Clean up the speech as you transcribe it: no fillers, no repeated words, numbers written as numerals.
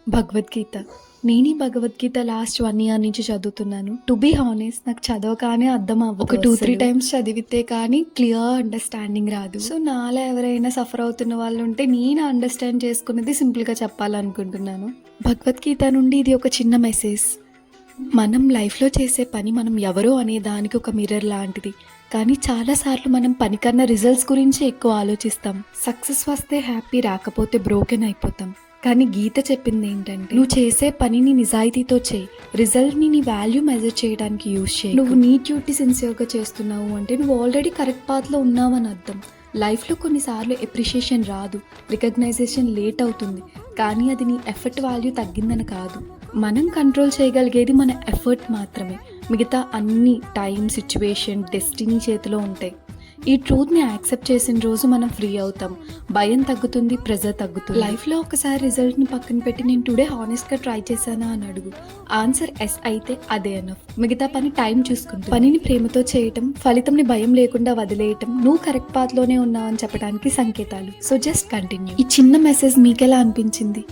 భగవద్గీత. నేను ఈ Bhagavad Gita last 1 year నుంచి చదువుతున్నాను. టు బీ హానెస్ట్ నాకు చదవగానే అర్థం అవ్వదు. ఒక 2-3 టైమ్స్ చదివితే కానీ క్లియర్ అండర్స్టాండింగ్ రాదు. సో నాలా ఎవరైనా సఫర్ అవుతున్న వాళ్ళు ఉంటే నేను అండర్స్టాండ్ చేసుకున్నది సింపుల్గా చెప్పాలనుకుంటున్నాను. భగవద్గీత నుండి ఇది ఒక చిన్న మెసేజ్. మనం లైఫ్లో చేసే పని మనం ఎవరో అనే దానికి ఒక మిర్రర్ లాంటిది. కానీ చాలాసార్లు మనం పని కన్నా రిజల్ట్స్ గురించి ఎక్కువ ఆలోచిస్తాం. సక్సెస్ వస్తే హ్యాపీ, రాకపోతే బ్రోకెన్ అయిపోతాం. కానీ గీత చెప్పింది ఏంటంటే, నువ్వు చేసే పనిని నిజాయితీతో చేయి, రిజల్ట్ని నీ వాల్యూ మెజర్ చేయడానికి యూజ్ చేయి. నువ్వు నీ డ్యూటీ సిన్సియర్గా చేస్తున్నావు అంటే నువ్వు ఆల్రెడీ కరెక్ట్ పాత్లో ఉన్నావని అర్థం. లైఫ్లో కొన్నిసార్లు ఎప్రిషియేషన్ రాదు, రికగ్నైజేషన్ లేట్ అవుతుంది, కానీ అది నీ ఎఫర్ట్ వాల్యూ తగ్గిందని కాదు. మనం కంట్రోల్ చేయగలిగేది మన ఎఫర్ట్ మాత్రమే. మిగతా అన్ని టైం, సిచ్యువేషన్, డెస్టినీ చేతిలో ఉంటాయి. ఈ ట్రూత్ని యాక్సెప్ట్ చేసిన రోజు మనం ఫ్రీ అవుతాం. భయం తగ్గుతుంది, ప్రెజర్ తగ్గుతుంది. లైఫ్లో ఒకసారి రిజల్ట్ని పక్కన పెట్టి నేను టుడే హానెస్ట్గా ట్రై చేశానా అని అడుగు. ఆన్సర్ ఎస్ అయితే అదే ఎనఫ్. మిగతా పని టైం చూసుకుంటుంది. పనిని ప్రేమతో చేయటం, ఫలితంని భయం లేకుండా వదిలేయటం నువ్వు కరెక్ట్ పాత్లోనే ఉన్నావు అని చెప్పడానికి సంకేతాలు. So just continue. ఈ చిన్న మెసేజ్ మీకెలా అనిపించింది?